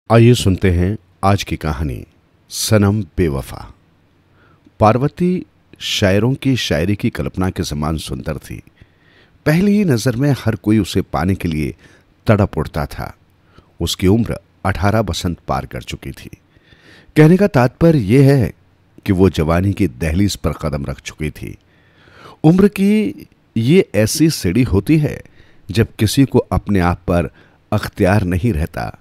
आइए सुनते हैं आज की कहानी सनम बेवफा। पार्वती शायरों की शायरी की कल्पना के समान सुंदर थी। पहली ही नजर में हर कोई उसे पाने के लिए तड़प उठता था। उसकी उम्र 18 बसंत पार कर चुकी थी। कहने का तात्पर्य यह है कि वो जवानी की दहलीज पर कदम रख चुकी थी। उम्र की ये ऐसी सीढ़ी होती है जब किसी को अपने आप पर अख्तियार नहीं रहता,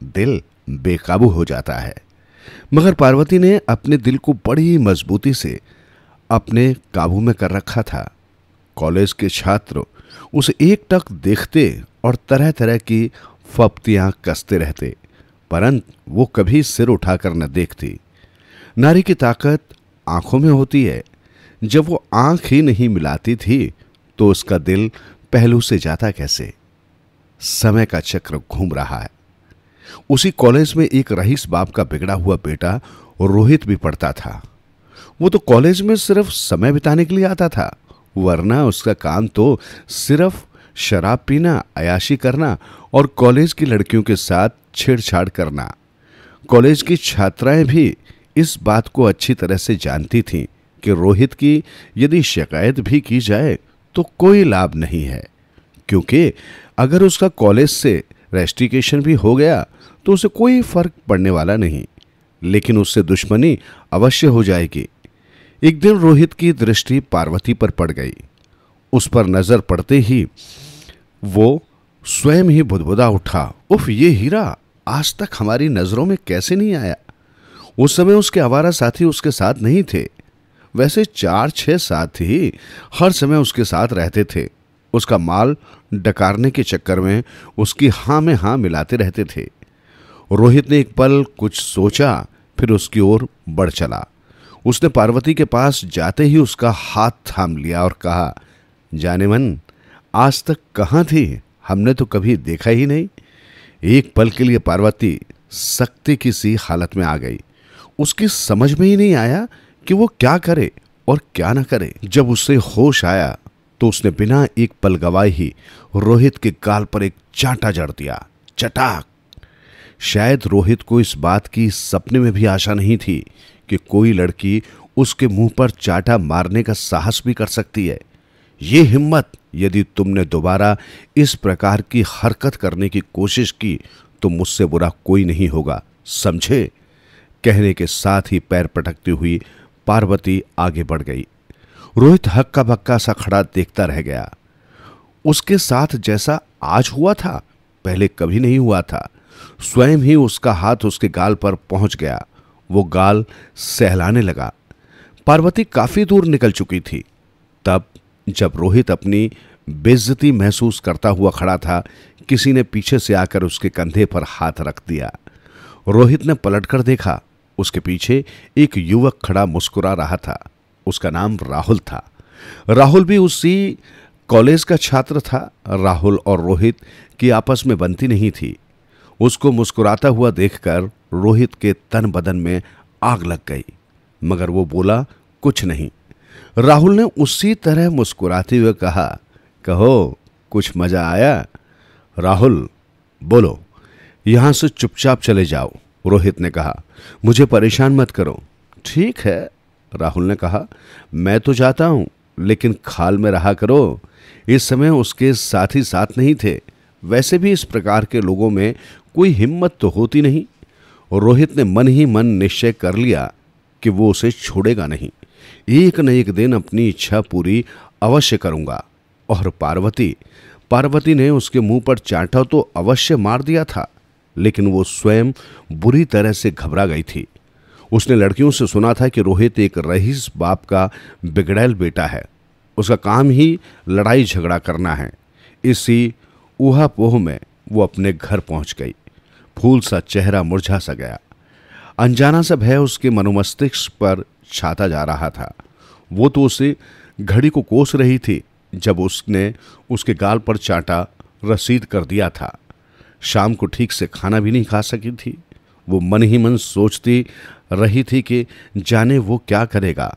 दिल बेकाबू हो जाता है। मगर पार्वती ने अपने दिल को बड़ी मजबूती से अपने काबू में कर रखा था। कॉलेज के छात्र उसे एकटक देखते और तरह तरह की फप्तियां कसते रहते, परंतु वो कभी सिर उठाकर न देखती। नारी की ताकत आंखों में होती है। जब वो आंख ही नहीं मिलाती थी तो उसका दिल पहलू से जाता कैसे। समय का चक्र घूम रहा है। उसी कॉलेज में एक रईस बाप का बिगड़ा हुआ बेटा रोहित भी पढ़ता था। वो तो कॉलेज में सिर्फ समय बिताने के लिए आता था, वरना उसका काम तो सिर्फ शराब पीना, अयाशी करना और कॉलेज की लड़कियों के साथ छेड़छाड़ करना। कॉलेज की छात्राएं भी इस बात को अच्छी तरह से जानती थीं कि रोहित की यदि शिकायत भी की जाए तो कोई लाभ नहीं है, क्योंकि अगर उसका कॉलेज से रेस्टिकेशन भी हो गया तो उसे कोई फर्क पड़ने वाला नहीं, लेकिन उससे दुश्मनी अवश्य हो जाएगी। एक दिन रोहित की दृष्टि पार्वती पर पड़ गई। उस पर नजर पड़ते ही वो स्वयं ही बुदबुदा उठा, उफ, ये हीरा आज तक हमारी नजरों में कैसे नहीं आया। उस समय उसके आवारा साथी उसके साथ नहीं थे। वैसे 4-6 साथी हर समय उसके साथ रहते थे। उसका माल डकारने के चक्कर में उसकी हां में हां मिलाते रहते थे। रोहित ने एक पल कुछ सोचा, फिर उसकी ओर बढ़ चला। उसने पार्वती के पास जाते ही उसका हाथ थाम लिया और कहा, जाने मन, आज तक कहां थी? हमने तो कभी देखा ही नहीं। एक पल के लिए पार्वती सख्ती की सी हालत में आ गई। उसकी समझ में ही नहीं आया कि वो क्या करे और क्या ना करे। जब उसे होश आया तो उसने बिना एक पल गवाए ही रोहित के गाल पर एक चांटा जड़ दिया, चटाक। शायद रोहित को इस बात की सपने में भी आशा नहीं थी कि कोई लड़की उसके मुंह पर चांटा मारने का साहस भी कर सकती है। ये हिम्मत, यदि तुमने दोबारा इस प्रकार की हरकत करने की कोशिश की तो मुझसे बुरा कोई नहीं होगा, समझे? कहने के साथ ही पैर पटकती हुई पार्वती आगे बढ़ गई। रोहित हक्का बक्का सा खड़ा देखता रह गया। उसके साथ जैसा आज हुआ था पहले कभी नहीं हुआ था। स्वयं ही उसका हाथ उसके गाल पर पहुंच गया। वो गाल सहलाने लगा। पार्वती काफी दूर निकल चुकी थी। तब जब रोहित अपनी बेइज्जती महसूस करता हुआ खड़ा था, किसी ने पीछे से आकर उसके कंधे पर हाथ रख दिया। रोहित ने पलटकर देखा। उसके पीछे एक युवक खड़ा मुस्कुरा रहा था। उसका नाम राहुल था। राहुल भी उसी कॉलेज का छात्र था। राहुल और रोहित की आपस में बनती नहीं थी। उसको मुस्कुराता हुआ देखकर रोहित के तन बदन में आग लग गई, मगर वो बोला कुछ नहीं। राहुल ने उसी तरह मुस्कुराते हुए कहा, कहो, कुछ मजा आया? राहुल, बोलो, यहां से चुपचाप चले जाओ। रोहित ने कहा, मुझे परेशान मत करो। ठीक है, राहुल ने कहा, मैं तो जाता हूं, लेकिन खाल में रहा करो। इस समय उसके साथी साथ नहीं थे। वैसे भी इस प्रकार के लोगों में कोई हिम्मत तो होती नहीं। और रोहित ने मन ही मन निश्चय कर लिया कि वो उसे छोड़ेगा नहीं। एक न एक दिन अपनी इच्छा पूरी अवश्य करूंगा। और पार्वती ने उसके मुंह पर चांटा तो अवश्य मार दिया था, लेकिन वो स्वयं बुरी तरह से घबरा गई थी। उसने लड़कियों से सुना था कि रोहित एक रईस बाप का बिगड़ैल बेटा है। उसका काम ही लड़ाई झगड़ा करना है। इसी ऊहापोह में वो अपने घर पहुंच गई। फूल सा चेहरा मुरझा सा गया। अनजाना सा भय उसके मनोमस्तिष्क पर छाता जा रहा था। वो तो उसे घड़ी को कोस रही थी जब उसने उसके गाल पर चांटा रसीद कर दिया था। शाम को ठीक से खाना भी नहीं खा सकी थी। वो मन ही मन सोचती रही थी कि जाने वो क्या करेगा।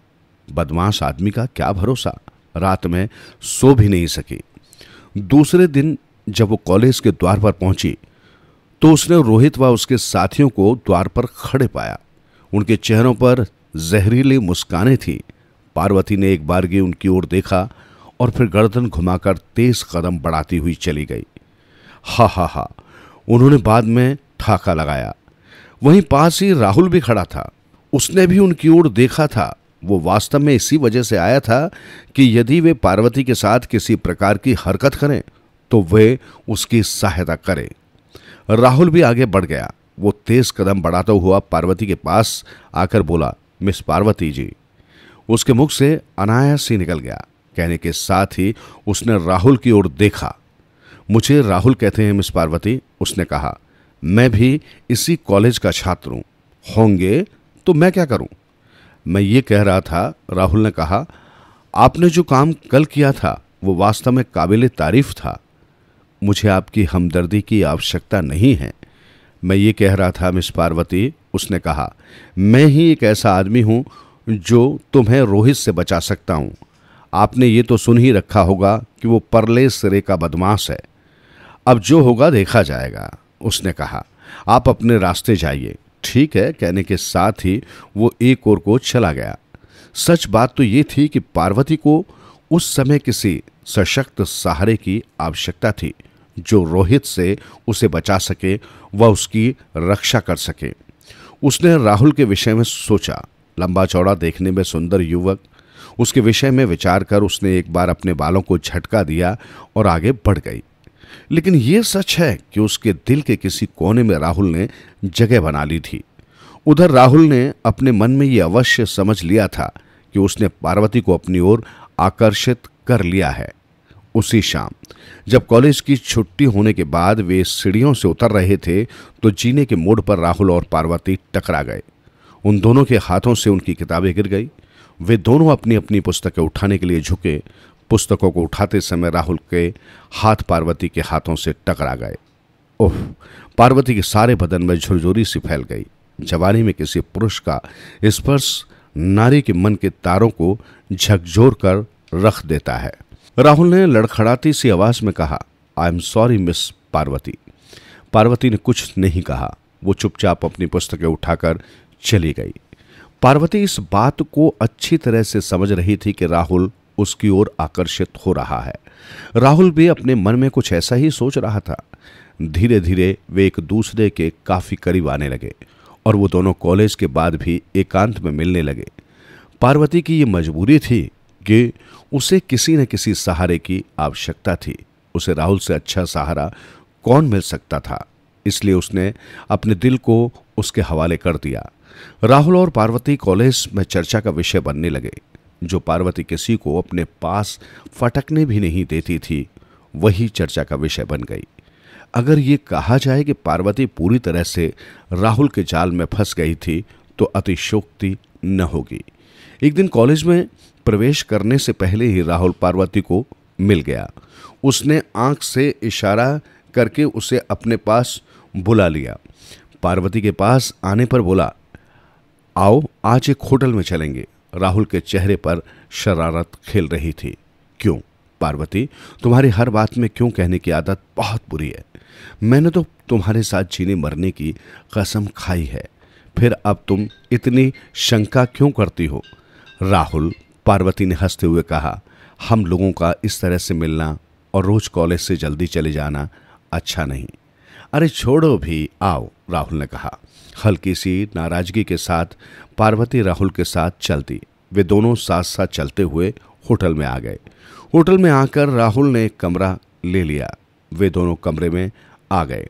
बदमाश आदमी का क्या भरोसा। रात में सो भी नहीं सकी। दूसरे दिन जब वो कॉलेज के द्वार पर पहुंची तो उसने रोहित व उसके साथियों को द्वार पर खड़े पाया। उनके चेहरों पर जहरीली मुस्कानें थी। पार्वती ने एक बारगी उनकी ओर देखा और फिर गर्दन घुमाकर तेज कदम बढ़ाती हुई चली गई। हा हा हा, उन्होंने बाद में ठाका लगाया। वहीं पास ही राहुल भी खड़ा था। उसने भी उनकी ओर देखा था। वो वास्तव में इसी वजह से आया था कि यदि वे पार्वती के साथ किसी प्रकार की हरकत करें तो वे उसकी सहायता करें। राहुल भी आगे बढ़ गया। वो तेज कदम बढ़ाता हुआ पार्वती के पास आकर बोला, मिस पार्वती जी। उसके मुख से अनायास ही निकल गया। कहने के साथ ही उसने राहुल की ओर देखा। मुझे राहुल कहते हैं मिस पार्वती, उसने कहा। मैं भी इसी कॉलेज का छात्र हूं। होंगे तो मैं क्या करूं? मैं ये कह रहा था, राहुल ने कहा। आपने जो काम कल किया था वो वास्तव में काबिले तारीफ था। मुझे आपकी हमदर्दी की आवश्यकता नहीं है। मैं ये कह रहा था मिस पार्वती, उसने कहा। मैं ही एक ऐसा आदमी हूं जो तुम्हें रोहित से बचा सकता हूं। आपने ये तो सुन ही रखा होगा कि वो परले सिरे का बदमाश है। अब जो होगा देखा जाएगा, उसने कहा। आप अपने रास्ते जाइए। ठीक है, कहने के साथ ही वो एक ओर को चला गया। सच बात तो ये थी कि पार्वती को उस समय किसी सशक्त सहारे की आवश्यकता थी जो रोहित से उसे बचा सके व उसकी रक्षा कर सके। उसने राहुल के विषय में सोचा। लंबा चौड़ा, देखने में सुंदर युवक। उसके विषय में विचार कर उसने एक बार अपने बालों को झटका दिया और आगे बढ़ गई। लेकिन यह सच है कि उसके दिल के किसी कोने में राहुल ने जगह बना ली थी। उधर राहुल ने अपने मन में यह अवश्य समझ लिया था कि उसने पार्वती को अपनी ओर आकर्षित कर लिया है। उसी शाम जब कॉलेज की छुट्टी होने के बाद वे सीढ़ियों से उतर रहे थे तो जीने के मोड़ पर राहुल और पार्वती टकरा गए। उन दोनों के हाथों से उनकी किताबें गिर गई। वे दोनों अपनी अपनी पुस्तकें उठाने के लिए झुके। पुस्तकों को उठाते समय राहुल के हाथ पार्वती के हाथों से टकरा गए। ओह! पार्वती के सारे बदन में झुरझुरी सी फैल गई। जवानी में किसी पुरुष का स्पर्श नारी के मन के तारों को झकझोर कर रख देता है। राहुल ने लड़खड़ाती सी आवाज में कहा, I am sorry miss Parvati. Parvati ने कुछ नहीं कहा। वो चुपचाप अपनी पुस्तकें उठाकर चली गई। पार्वती इस बात को अच्छी तरह से समझ रही थी कि राहुल उसकी ओर आकर्षित हो रहा है। राहुल भी अपने मन में कुछ ऐसा ही सोच रहा था। धीरे धीरे वे एक दूसरे के काफी करीब आने लगे और वो दोनों कॉलेज के बाद भी एकांत में मिलने लगे। पार्वती की ये मजबूरी थी कि उसे किसी न किसी सहारे की आवश्यकता थी। उसे राहुल से अच्छा सहारा कौन मिल सकता था, इसलिए उसने अपने दिल को उसके हवाले कर दिया। राहुल और पार्वती कॉलेज में चर्चा का विषय बनने लगे। जो पार्वती किसी को अपने पास फटकने भी नहीं देती थी, वही चर्चा का विषय बन गई। अगर ये कहा जाए कि पार्वती पूरी तरह से राहुल के जाल में फंस गई थी तो अतिशयोक्ति न होगी। एक दिन कॉलेज में प्रवेश करने से पहले ही राहुल पार्वती को मिल गया। उसने आंख से इशारा करके उसे अपने पास बुला लिया। पार्वती के पास आने पर बोला, आओ आज एक होटल में चलेंगे। राहुल के चेहरे पर शरारत खेल रही थी। क्यों पार्वती, तुम्हारी हर बात में क्यों कहने की आदत बहुत बुरी है। मैंने तो तुम्हारे साथ जीने मरने की कसम खाई है, फिर अब तुम इतनी शंका क्यों करती हो। राहुल, पार्वती ने हंसते हुए कहा, हम लोगों का इस तरह से मिलना और रोज कॉलेज से जल्दी चले जाना अच्छा नहीं। अरे छोड़ो भी, आओ, राहुल ने कहा। हल्की सी नाराजगी के साथ पार्वती राहुल के साथ चलती। वे दोनों साथ साथ चलते हुए होटल में आ गए। होटल में आकर राहुल ने एक कमरा ले लिया। वे दोनों कमरे में आ गए।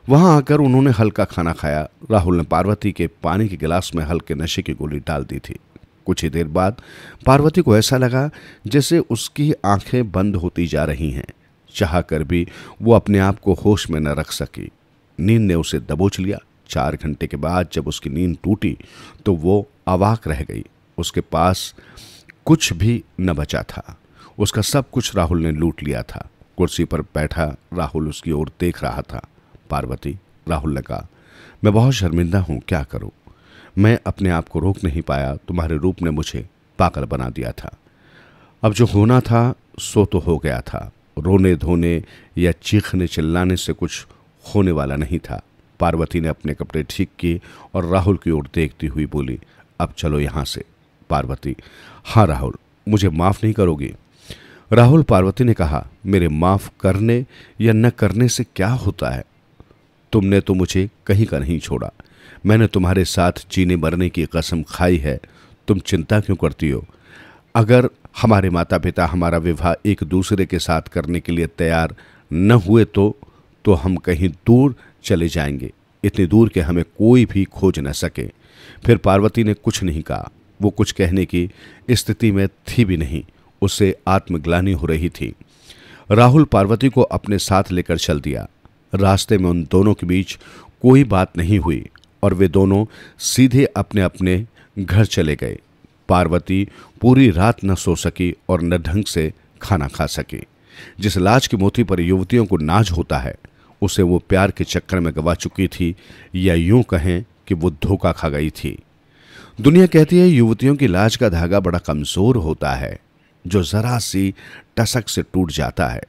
वहां आकर उन्होंने हल्का खाना खाया। राहुल ने पार्वती के पानी के गिलास में हल्के नशे की गोली डाल दी थी। कुछ ही देर बाद पार्वती को ऐसा लगा जैसे उसकी आंखें बंद होती जा रही हैं। चाह कर भी वो अपने आप को होश में न रख सकी। नींद ने उसे दबोच लिया। 4 घंटे के बाद जब उसकी नींद टूटी तो वो अवाक रह गई। उसके पास कुछ भी न बचा था। उसका सब कुछ राहुल ने लूट लिया था। कुर्सी पर बैठा राहुल उसकी ओर देख रहा था। पार्वती, राहुल ने कहा, मैं बहुत शर्मिंदा हूं, क्या करूं। मैं अपने आप को रोक नहीं पाया। तुम्हारे रूप ने मुझे पागल बना दिया था। अब जो होना था सो तो हो गया था। रोने धोने या चीखने चिल्लाने से कुछ होने वाला नहीं था। पार्वती ने अपने कपड़े ठीक किए और राहुल की ओर देखती हुई बोली, अब चलो यहां से। पार्वती, हाँ राहुल, मुझे माफ नहीं करोगी? राहुल, पार्वती ने कहा, मेरे माफ करने या न करने से क्या होता है? तुमने तो मुझे कहीं का नहीं छोड़ा। मैंने तुम्हारे साथ जीने मरने की कसम खाई है। तुम चिंता क्यों करती हो? अगर हमारे माता पिता हमारा विवाह एक दूसरे के साथ करने के लिए तैयार न हुए तो हम कहीं दूर चले जाएंगे, इतनी दूर कि हमें कोई भी खोज न सके। फिर पार्वती ने कुछ नहीं कहा। वो कुछ कहने की स्थिति में थी भी नहीं। उसे आत्मग्लानि हो रही थी। राहुल पार्वती को अपने साथ लेकर चल दिया। रास्ते में उन दोनों के बीच कोई बात नहीं हुई और वे दोनों सीधे अपने अपने घर चले गए। पार्वती पूरी रात न सो सकी और न ढंग से खाना खा सकी। जिस लाज की मोती पर युवतियों को नाज होता है, उसे वो प्यार के चक्कर में गवा चुकी थी, या यूं कहें कि वो धोखा खा गई थी। दुनिया कहती है युवतियों की लाज का धागा बड़ा कमजोर होता है, जो जरा सी टसक से टूट जाता है।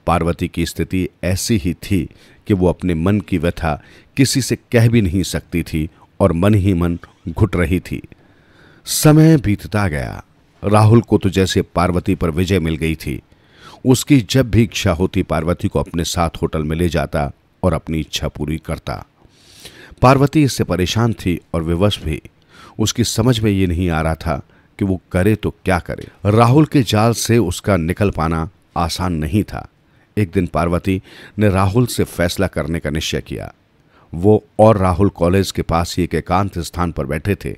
पार्वती की स्थिति ऐसी ही थी कि वो अपने मन की व्यथा किसी से कह भी नहीं सकती थी और मन ही मन घुट रही थी। समय बीतता गया। राहुल को तो जैसे पार्वती पर विजय मिल गई थी। उसकी जब भी इच्छा होती पार्वती को अपने साथ होटल में ले जाता और अपनी इच्छा पूरी करता। पार्वती इससे परेशान थी और विवश भी। उसकी समझ में ये नहीं आ रहा था कि वो करे तो क्या करे। राहुल के जाल से उसका निकल पाना आसान नहीं था। एक दिन पार्वती ने राहुल से फैसला करने का निश्चय किया। वो और राहुल कॉलेज के पास ही एक एकांत स्थान पर बैठे थे।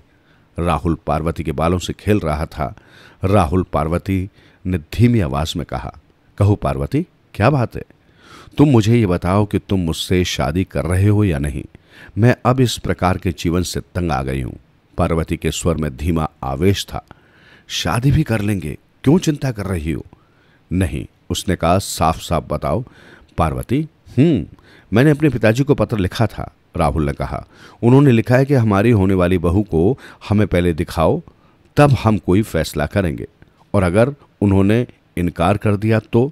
राहुल पार्वती के बालों से खेल रहा था। राहुल, पार्वती ने धीमी आवाज में कहा, कहो पार्वती, क्या बात है? तुम मुझे ये बताओ कि तुम मुझसे शादी कर रहे हो या नहीं। मैं अब इस प्रकार के जीवन से तंग आ गई हूं। पार्वती के स्वर में धीमा आवेश था। शादी भी कर लेंगे, क्यों चिंता कर रही हो? नहीं, उसने कहा, साफ साफ बताओ। पार्वती, मैंने अपने पिताजी को पत्र लिखा था। राहुल ने कहा, उन्होंने लिखा है कि हमारी होने वाली बहू को हमें पहले दिखाओ, तब हम कोई फैसला करेंगे। और अगर उन्होंने इनकार कर दिया तो?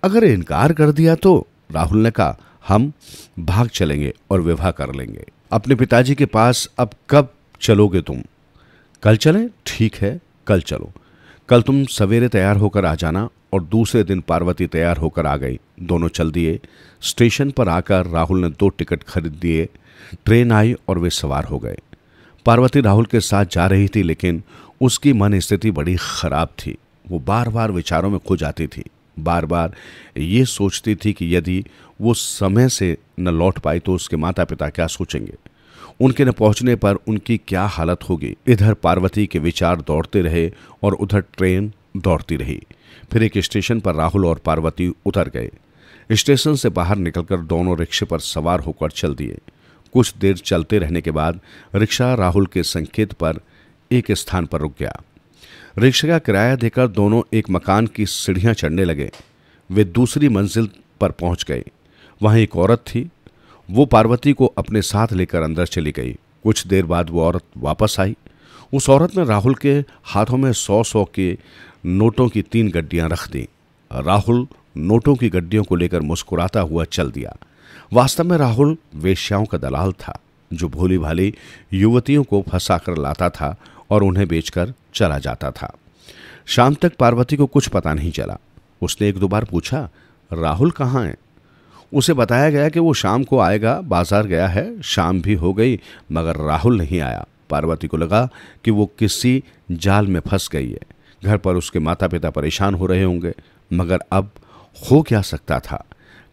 अगर इनकार कर दिया तो, राहुल ने कहा, हम भाग चलेंगे और विवाह कर लेंगे अपने पिताजी के पास। अब कब चलोगे तुम? कल चलें? ठीक है, कल चलो। कल तुम सवेरे तैयार होकर आ जाना। और दूसरे दिन पार्वती तैयार होकर आ गई। दोनों चल दिए। स्टेशन पर आकर राहुल ने 2 टिकट खरीद दिए। ट्रेन आई और वे सवार हो गए। पार्वती राहुल के साथ जा रही थी, लेकिन उसकी मन स्थिति बड़ी खराब थी। वो बार बार विचारों में खो जाती थी। बार बार ये सोचती थी कि यदि वो समय से न लौट पाई तो उसके माता पिता क्या सोचेंगे, उनके न पहुंचने पर उनकी क्या हालत होगी। इधर पार्वती के विचार दौड़ते रहे और उधर ट्रेन दौड़ती रही। फिर एक स्टेशन पर राहुल और पार्वती उतर गए। स्टेशन से बाहर निकलकर दोनों रिक्शे पर सवार होकर चल दिए। कुछ देर चलते रहने के बाद रिक्शा राहुल के संकेत पर एक स्थान पर रुक गया। रिक्शा का किराया देकर दोनों एक मकान की सीढ़ियां चढ़ने लगे। वे दूसरी मंजिल पर पहुंच गए। वहां एक औरत थी। वो पार्वती को अपने साथ लेकर अंदर चली गई। कुछ देर बाद वो औरत वापस आई। उस औरत ने राहुल के हाथों में 100-100 के नोटों की 3 गड्डियां रख दी। राहुल नोटों की गड्डियों को लेकर मुस्कुराता हुआ चल दिया। वास्तव में राहुल वेश्याओं का दलाल था, जो भोली भाली युवतियों को फंसाकर लाता था और उन्हें बेचकर चला जाता था। शाम तक पार्वती को कुछ पता नहीं चला। उसने 1-2 बार पूछा, राहुल कहाँ है? उसे बताया गया कि वो शाम को आएगा, बाजार गया है। शाम भी हो गई मगर राहुल नहीं आया। पार्वती को लगा कि वो किसी जाल में फंस गई है। घर पर उसके माता पिता परेशान हो रहे होंगे, मगर अब हो क्या सकता था।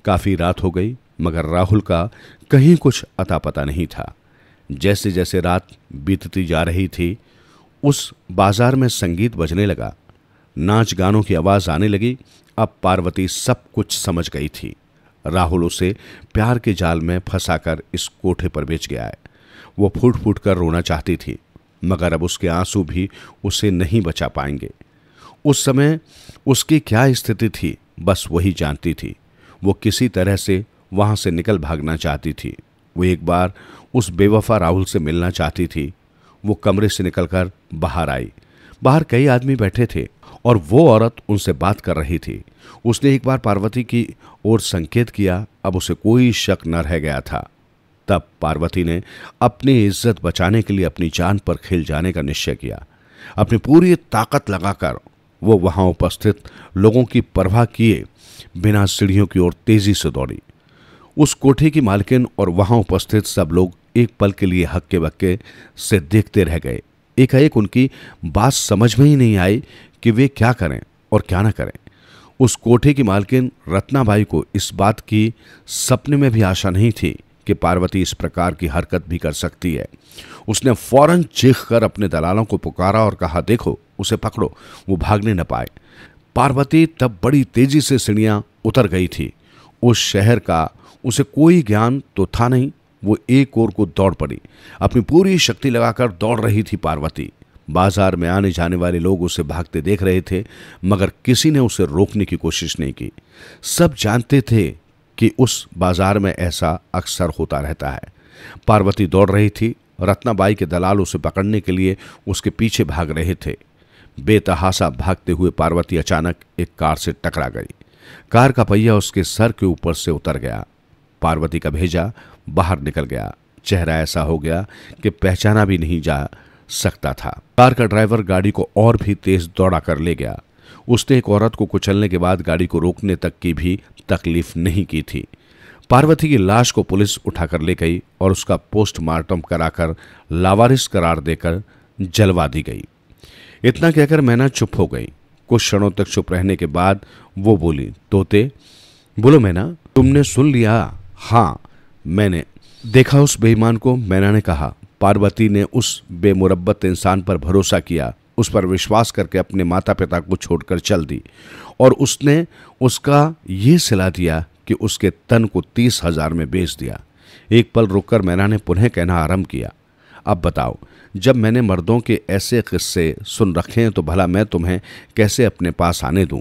काफी रात हो गई मगर राहुल का कहीं कुछ अता पता नहीं था। जैसे जैसे रात बीतती जा रही थी, उस बाजार में संगीत बजने लगा, नाच गानों की आवाज आने लगी। अब पार्वती सब कुछ समझ गई थी। राहुल उसे प्यार के जाल में फंसाकर इस कोठे पर बेच गया है। वो फूट फूट कर रोना चाहती थी, मगर अब उसके आंसू भी उसे नहीं बचा पाएंगे। उस समय उसकी क्या स्थिति थी, बस वही जानती थी। वो किसी तरह से वहां से निकल भागना चाहती थी। वो एक बार उस बेवफा राहुल से मिलना चाहती थी। वो कमरे से निकलकर बाहर आई। बाहर कई आदमी बैठे थे और वो औरत उनसे बात कर रही थी। उसने एक बार पार्वती की ओर संकेत किया। अब उसे कोई शक न रह गया था। तब पार्वती ने अपनी इज्जत बचाने के लिए अपनी जान पर खेल जाने का निश्चय किया। अपनी पूरी ताकत लगाकर वो वहां उपस्थित लोगों की परवाह किए बिना सीढ़ियों की ओर तेजी से दौड़ी। उस कोठे की मालकिन और वहां उपस्थित सब लोग एक पल के लिए हक्के बक्के से देखते रह गए। एकाएक उनकी बात समझ में ही नहीं आई कि वे क्या करें और क्या न करें। उस कोठे की मालकिन रत्नाबाई को इस बात की सपने में भी आशा नहीं थी कि पार्वती इस प्रकार की हरकत भी कर सकती है। उसने फौरन चीखकर अपने दलालों को पुकारा और कहा, देखो उसे पकड़ो, वो भागने न पाए। पार्वती तब बड़ी तेजी से सीढ़ियां उतर गई थी। उस शहर का उसे कोई ज्ञान तो था नहीं। वो एक ओर को दौड़ पड़ी। अपनी पूरी शक्ति लगाकर दौड़ रही थी पार्वती। बाजार में आने जाने वाले लोग उसे भागते देख रहे थे, मगर किसी ने उसे रोकने की कोशिश नहीं की। सब जानते थे कि उस बाजार में ऐसा अक्सर होता रहता है। पार्वती दौड़ रही थी। रत्नाबाई के दलाल उसे पकड़ने के लिए उसके पीछे भाग रहे थे। बेतहासा भागते हुए पार्वती अचानक एक कार से टकरा गई। कार का पहिया उसके सर के ऊपर से उतर गया। पार्वती का भेजा बाहर निकल गया। चेहरा ऐसा हो गया कि पहचाना भी नहीं जा सकता था। कार का ड्राइवर गाड़ी को और भी तेज दौड़ा कर ले गया। उसने एक औरत को कुचलने के बाद गाड़ी को रोकने तक की भी तकलीफ नहीं की थी। पार्वती की लाश को पुलिस उठाकर ले गई और उसका पोस्टमार्टम कराकर लावारिस करार देकर जलवा दी गई। इतना कहकर मैना चुप हो गई। कुछ क्षणों तक चुप रहने के बाद वो बोली, तोते, बोलो मैना, तुमने सुन लिया? हाँ, मैंने देखा उस बेईमान को, मैना ने कहा। पार्वती ने उस बेमुरब्बत इंसान पर भरोसा किया, उस पर विश्वास करके अपने माता पिता को छोड़कर चल दी और उसने उसका ये सिला दिया कि उसके तन को 30,000 में बेच दिया। एक पल रुककर मैना ने पुनः कहना आरंभ किया, अब बताओ, जब मैंने मर्दों के ऐसे किस्से सुन रखे हैं तो भला मैं तुम्हें कैसे अपने पास आने दूं?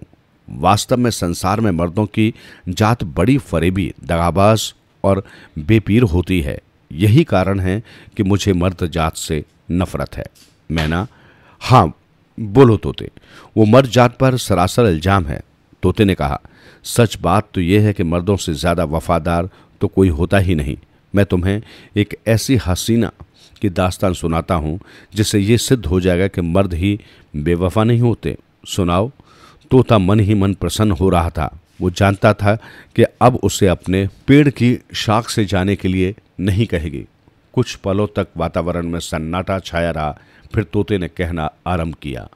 वास्तव में संसार में मर्दों की जात बड़ी फरेबी, दगाबाज और बेपीर होती है। यही कारण है कि मुझे मर्द जात से नफरत है। मैना, हाँ बोलो तोते, वो मर्द जात पर सरासर इल्जाम है। तोते ने कहा, सच बात तो यह है कि मर्दों से ज्यादा वफादार तो कोई होता ही नहीं। मैं तुम्हें एक ऐसी हसीना की दास्तान सुनाता हूं जिससे यह सिद्ध हो जाएगा कि मर्द ही बेवफा नहीं होते। सुनाओ। तोता मन ही मन प्रसन्न हो रहा था। वो जानता था कि अब उसे अपने पेड़ की शाख से जाने के लिए नहीं कहेगी। कुछ पलों तक वातावरण में सन्नाटा छाया रहा। फिर तोते ने कहना आरंभ किया,